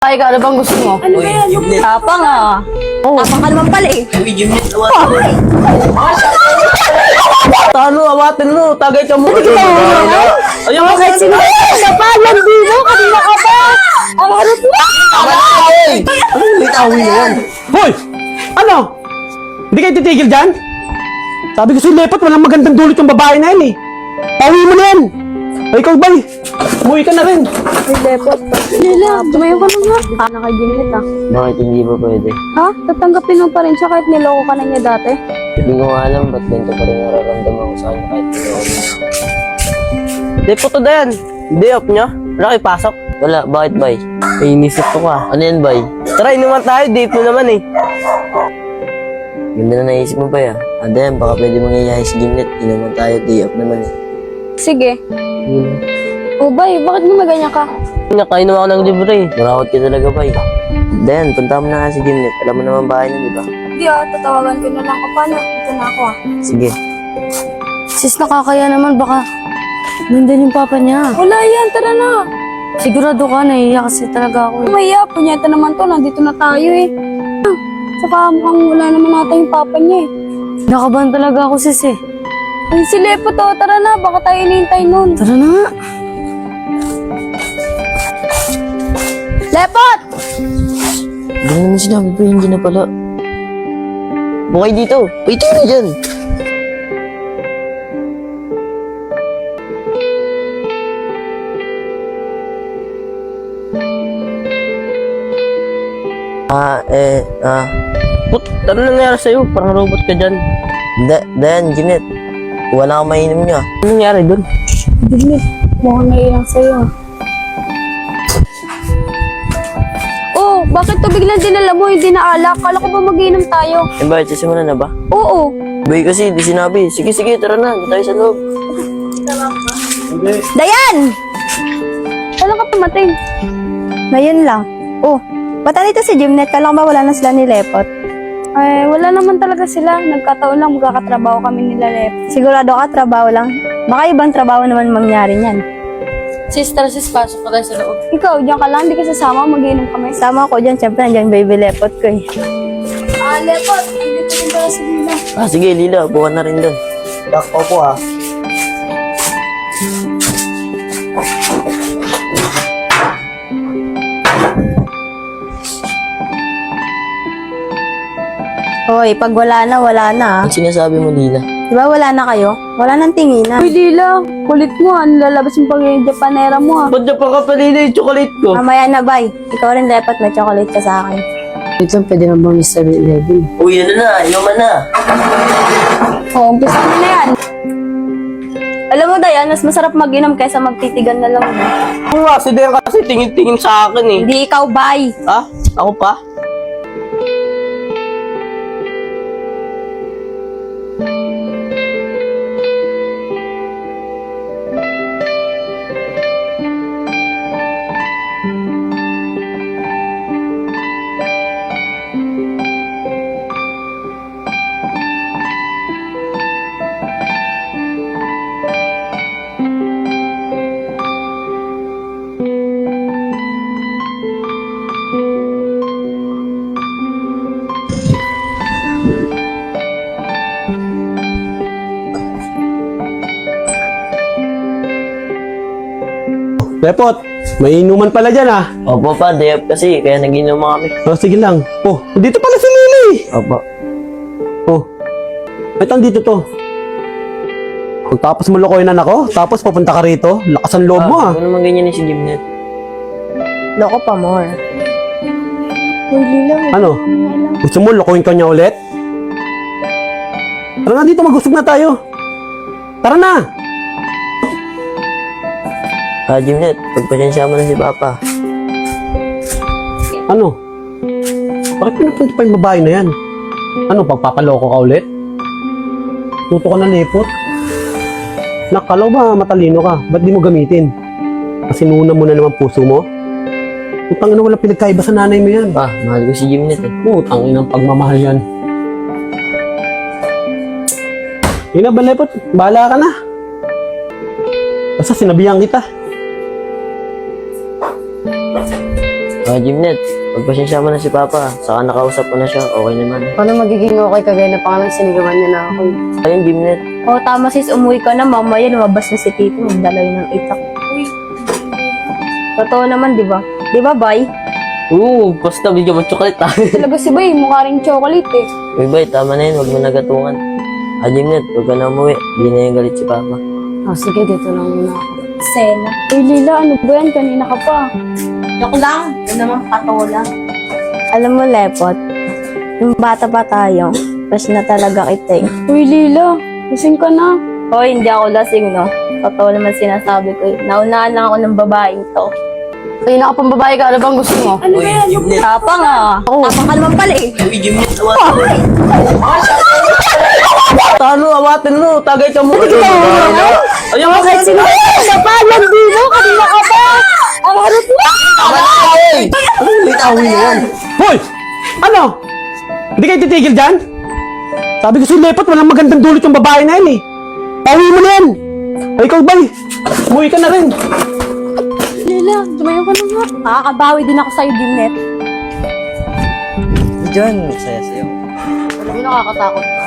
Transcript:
Ay, ano bang gusto mo? Ano ba yan? Tapang ah. Oh. Tapang ka naman pala eh. Talo, awatin mo. Tagay ka mo. Ayaw mo. Kahit sino ka pa, nandito, kanina ka pa. Ang harap mo. Ano yung litawin na yan? Hoy! Ano? Hindi kayo titigil dyan? Sabi ko si Lepot, walang magandang dulot yung babae na yan eh. Pawi mo na yan. Ay, ikaw bay. Umuwi ka na rin. Ay, Lepot. Lila, tumayo ka na nga. Paano kay Jimlet ah? Bakit hindi ba pwede? Ha? Tatanggapin mo pa rin siya kahit niloko ka na niya dati? Hindi ko nga alam ba't ganito pa rin nararamdaman ko sa kanya kahit niloko niya. Di po to yan. Day off nyo? Wala kayo pasok? Wala, bakit bay? Ay, inisip ko ka. Ano yan bay? Tara, inuman tayo. Date mo naman eh. Ganda na naisip mo ba ya? Ano yan, baka pwede mangyayari si Gimlet. Hindi naman tayo, day off naman eh. Sige. O bay, bakit mo maganyan ka? Nakainom ako ng libre eh. Marakot ka talaga bay. Dan, punta mo na nga si Gimlet. Alam mo naman bahay niya, di ba? Hindi ah, tatawagan ko na lang ka paano. Ito na ako ah. Sige. Sis, nakakaya naman. Baka nandun yung papa niya. Wala yan, tara na. Sigurado ka, naiiyak kasi talaga ako. Umaya, punyeta naman to, nandito na tayo eh. Saka mukhang wala naman natin yung papa niya eh. Nakabahan talaga ako, sis eh. Ay, si Lepo to, tara na, baka tayo inihintay nun. Tara na nga. Lepot! Hindi naman sinabi pa hindi na pala. Bukay dito. Wait ka na dyan. Put, ano nangyari sa'yo? Parang robot ka dyan. Dan, Gimlet. Wala kang mainom niya. Ano nangyari dun? Jimlet, mukhang nailang sa'yo. Oh, bakit to biglang dinala mo, hindi na alak? Kala ko ba mag-iinom tayo? Eh bakit, sisimulan na ba? Oo. Bay kasi, di sinabi. Sige, tara na. Di tayo sa loob. Dayan! Kailan ka pumating? Ngayon lang. Oh, ba't nandito si Jimnet? Kala ko ba wala na sila ni Lepot? Eh, wala naman talaga sila. Nagkataon lang magkakatrabaho kami nila Lepot. Sigurado ka, trabaho lang? Baka ibang trabaho naman mangyari niyan. Sis, tara sis, pasok pa tayo sa loob. Ikaw, diyan ka lang, di ka sasama, mag-iinom kami. Sama ako dyan, syempre nandiyan baby Lepot ko eh. Lepot, nandito din pala si Lila. Sige, Lila. Buwan na rin doon. Opo ah. Hoy, pag wala na ah. Ang sinasabi mo, Lila? Diba wala na kayo? Wala nang tinginan. Uy, Lila, kulit mo ah. Nilalabas yung pag-Japanera mo ah. Ba't niya pa ka palila yung chocolate ko? Mamaya na, bay. Ikaw rin, Lepot, may chocolate ka sa akin. Wait lang, pwede na bang Mr. 11? Uy, ano na? Inuman na. Oo, umpisa mo na yan. Alam mo, Dayan, mas masarap mag-inom kaysa magtitigan na lang. Oo nga, si Dayan kasi tingin-tingin sa akin eh. Hindi ikaw, bay. Ha? Ako pa? Lepot, may inuman pala dyan ah. Opo pa, day off kasi. Kaya nag-inom kami. Oh, sige lang. Oh, dito pala si Lily. Opo. Oh, may dito to. Pagtapos mo lokohin na ako, tapos papunta ka rito, lakas ang loob mo ah. Ano naman ganyan ni si Gimlet? Loko pa more. Uy, Lila. Ano? Gusto mo lokohin ka niya ulit? Tara na dito, mag-usap na tayo. Tara na! Gimlet, pagpasensya mo na si Papa. Ano? Bakit pinapunta pa yung babae na yan? Ano, pagpapaloko ka ulit? Tuto ka na Lepot? Nakalaw ba matalino ka? Ba't di mo gamitin? Kasi nuna mo na naman puso mo? Utang ina, walang pinagkaiba sa nanay mo yan. Pa, mahal ko si Gimlet eh. Utang ina, pagmamahal yan. Yun na ba Lepot? Bahala ka na. Basta sinabihan kita. Jimnet, pagpasensya mo na si Papa. Saka nakausap ko na siya, okay naman. Paano magiging okay kagaya na pangalang sinigawan niya na ako? Ayun, Jimnet. O tama sis, umuwi ka na. Mamaya lumabas na si Tito. Magdala yun ng itak. Totoo naman, di ba? Di ba, Bay? Oo, basta bigyan mo chocolate ha. Talaga si Bay, mukha rin chocolate eh. Uy, Bay, tama na yun. Huwag mo nagatungan. Jimnet, huwag ka na umuwi. Hindi na yung galit si Papa. Oh, sige, dito lang muna ako. Sena. Uy, Lila, ano ba yan? Kanina ka pa. Joke lang. Yan naman patola. Alam mo, Lepot, yung bata pa tayo, mas na talaga kita eh. Uy, Lila. Lasing ka na. Hoy, hindi ako lasing, no? Totoo naman sinasabi ko eh. Naunahan lang ako ng babaeng to. Kaya na ka pang babae ka. Ano bang gusto mo? Ano ba yan? Jimnet. Tapang ah. Tapang ka naman pala eh. Uy, Jimnet, awa. Tano, awatin mo. Tagay ka mo. Ayun, Kahit sino ka pa, nandito, kanina ka pa. Ang harap mo. Awin na yan. Hoy! Ano? Hindi kayo titigil dyan? Sabi ko sa'yo, Lepot, walang magandang dulot yung babae na yan eh. Pauwi mo na yan. Ay, ikaw ba? Umuwi ka na rin. Lila, tumayo ka na nga. Nakakabawi din ako sa'yo, Jimnet. Diyan, saya sa'yo. Alam mo, nakakatakot ka.